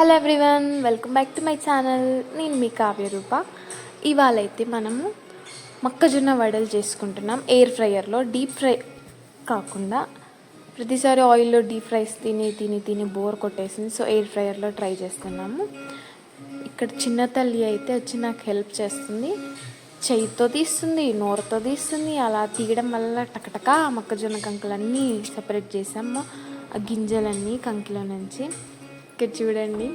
Hello everyone, welcome back to my channel. నేను మీ కావ్య రూప. ఇవాళ అయితే మనము మొక్కజొన్న వడలు చేసుకుంటున్నాం ఎయిర్ ఫ్రైయర్లో. డీప్ ఫ్రై కాకుండా ప్రతిసారి ఆయిల్లో డీప్ ఫ్రైస్ తిని తిని తిని బోర్ కొట్టేసింది. సో ఎయిర్ ఫ్రైయర్లో ట్రై చేస్తున్నాము. ఇక్కడ చిన్న తల్లి అయితే వచ్చి నాకు హెల్ప్ చేస్తుంది. చేయితో తీస్తుంది, నోరుతో తీస్తుంది. అలా తీయడం వల్ల టకటకా మొక్కజొన్న కంకులన్నీ సెపరేట్ చేసాము. ఆ గింజలన్నీ కంకిలో నుంచి. ఇక్కడ చూడండి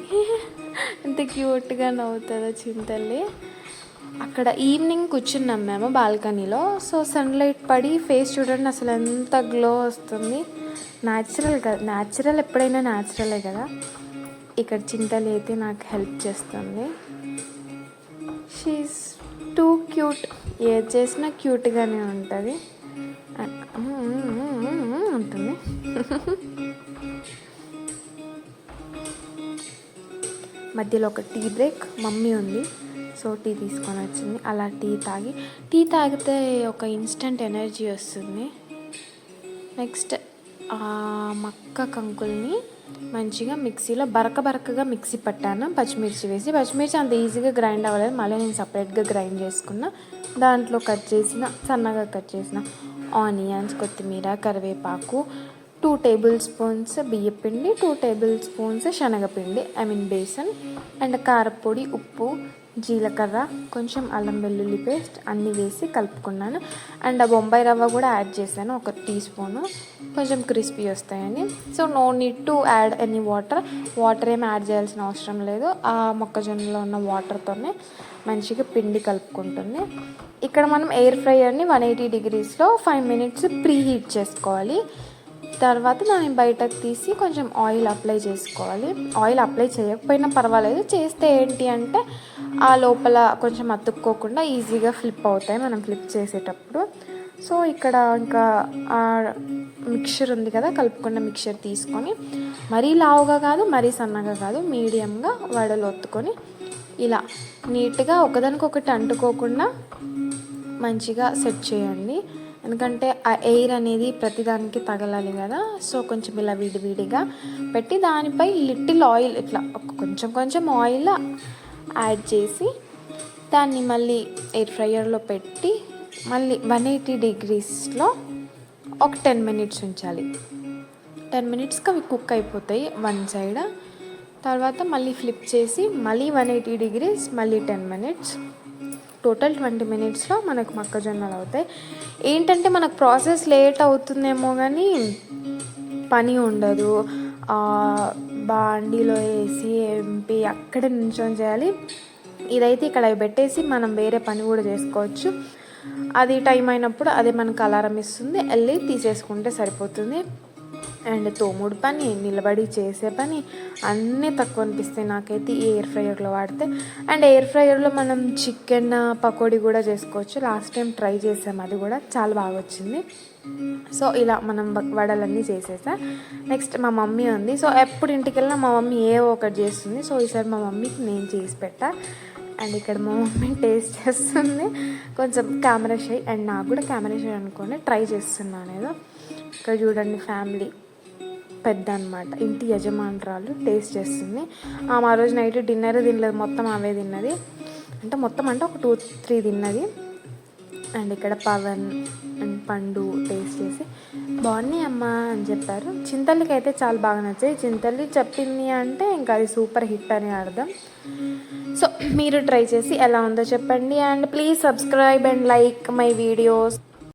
ఎంత క్యూట్గా నవ్వుతుందో చింతల్లి. అక్కడ ఈవినింగ్ కూర్చున్నాం మేము బాల్కనీలో. సో సన్లైట్ పడి ఫేస్ చూడండి అసలు ఎంత గ్లో వస్తుంది. న్యాచురల్ కదా, న్యాచురల్ ఎప్పుడైనా న్యాచురలే కదా. ఇక్కడ చింతల్లి అయితే నాకు హెల్ప్ చేస్తుంది. She is too cute. ఏది చేసినా క్యూట్గానే ఉంటుంది ఉంటుంది. మధ్యలో ఒక టీ బ్రేక్. మమ్మీ ఉంది, సో టీ తీసుకొని వచ్చింది. అలా టీ తాగితే ఒక ఇన్స్టంట్ ఎనర్జీ వస్తుంది. నెక్స్ట్ మక్క కంకుల్ని మంచిగా మిక్సీలో బరకగా మిక్సీ పట్టాను. పచ్చిమిర్చి వేసి, పచ్చిమిర్చి అంత ఈజీగా గ్రైండ్ అవ్వలేదు. మళ్ళీ నేను సపరేట్గా గ్రైండ్ చేసుకున్నా. దాంట్లో సన్నగా కట్ చేసిన ఆనియన్స్, కొత్తిమీర, కరివేపాకు, 2 టేబుల్ స్పూన్స్ బియ్యపిండి, 2 టేబుల్ స్పూన్స్ శనగపిండి, బేసన్, అండ్ కారపొడి, ఉప్పు, జీలకర్ర, కొంచెం అల్లం వెల్లుల్లి పేస్ట్ అన్నీ వేసి కలుపుకున్నాను. అండ్ బొంబాయి రవ్వ కూడా యాడ్ చేశాను, 1 టీ స్పూను, కొంచెం క్రిస్పీ వస్తాయని. So no need to add any water ఏమి యాడ్ చేయాల్సిన అవసరం లేదు. ఆ మొక్కజొన్నలో ఉన్న వాటర్తోనే మంచిగా పిండి కలుపుకుంటుంది. ఇక్కడ మనం ఎయిర్ ఫ్రైయర్ని 180 degreesలో 5 minutes ప్రీ హీట్ చేసుకోవాలి. తర్వాత దాన్ని బయటకు తీసి కొంచెం ఆయిల్ అప్లై చేసుకోవాలి. ఆయిల్ అప్లై చేయకపోయినా పర్వాలేదు, చేస్తే ఏంటి అంటే ఆ లోపల కొంచెం అతుక్కోకుండా ఈజీగా ఫ్లిప్ అవుతాయి మనం ఫ్లిప్ చేసేటప్పుడు. సో ఇక్కడ ఇంకా ఆ మిక్చర్ ఉంది కదా, కలుపుకున్న మిక్చర్ తీసుకొని మరీ లావుగా కాదు, మరీ సన్నగా కాదు, మీడియంగా వడలు ఒత్తుకొని ఇలా నీట్గా ఒకదానికొకటి అంటుకోకుండా మంచిగా సెట్ చేయండి. ఎందుకంటే ఆ ఎయిర్ అనేది ప్రతిదానికి తగలాలి కదా. సో కొంచెం ఇలా విడివిడిగా పెట్టి దానిపై లిటిల్ ఆయిల్ ఇట్లా కొంచెం ఆయిల్ యాడ్ చేసి దాన్ని మళ్ళీ ఎయిర్ ఫ్రైయర్లో పెట్టి మళ్ళీ 180 degreesలో ఒక 10 minutes ఉంచాలి. 10 minutesకి అవి కుక్ అయిపోతాయి వన్ సైడ్. తర్వాత మళ్ళీ ఫ్లిప్ చేసి మళ్ళీ 180 degrees, మళ్ళీ 10 minutes, టోటల్ 20 minutesలో మనకు మొక్కజొన్నలు అవుతాయి. ఏంటంటే మనకు ప్రాసెస్ లేట్ అవుతుందేమో కానీ పని ఉండదు. బాండీలో వేసి ఎంపి అక్కడే నించొని చేయాలి. ఇదైతే ఇక్కడ పెట్టేసి మనం వేరే పని కూడా చేసుకోవచ్చు. అది టైం అయినప్పుడు అదే మనకు అలారం ఇస్తుంది, వెళ్ళి తీసేసుకుంటే సరిపోతుంది. అండ్ తోముడు పని, నిలబడి చేసే పని అన్నీ తక్కువ అనిపిస్తాయి నాకైతే ఈ ఎయిర్ ఫ్రైయర్లో వాడితే. అండ్ ఎయిర్ ఫ్రైయర్లో మనం చికెన్ పకోడీ కూడా చేసుకోవచ్చు. లాస్ట్ టైం ట్రై చేసాం, అది కూడా చాలా బాగా వచ్చింది. సో ఇలా మనం వడలన్నీ చేసేసా. నెక్స్ట్ మా మమ్మీ ఉంది. సో ఎప్పుడు ఇంటికి వెళ్ళినా మా మమ్మీ ఏవో ఒకటి చేస్తుంది. సో ఈసారి మా మమ్మీకి నేను చేసి పెట్టా. అండ్ ఇక్కడ మా మమ్మీ టేస్ట్ చేస్తుంది. కొంచెం కెమెరా షై, అండ్ నాకు కూడా కెమెరా షై అనుకోండి, ట్రై చేస్తున్నాను ఏదో. ఇక్కడ చూడండి ఫ్యామిలీ పెద్ద అనమాట, ఇంటి యజమానురాలు టేస్ట్ చేస్తుంది. ఆ రోజు నైట్ డిన్నర్ తినలేదు, మొత్తం అవే తిన్నది. మొత్తం ఒక 2-3 తిన్నది. అండ్ ఇక్కడ పవన్ అండ్ పండు టేస్ట్ చేసి బాగున్నాయి అమ్మా అని చెప్పారు. చింతల్లికి అయితే చాలా బాగా నచ్చాయి. చింతల్లి చెప్పింది అంటే ఇంకా అది సూపర్ హిట్ అని అర్థం. సో మీరు ట్రై చేసి ఎలా ఉందో చెప్పండి. And please subscribe and like my videos.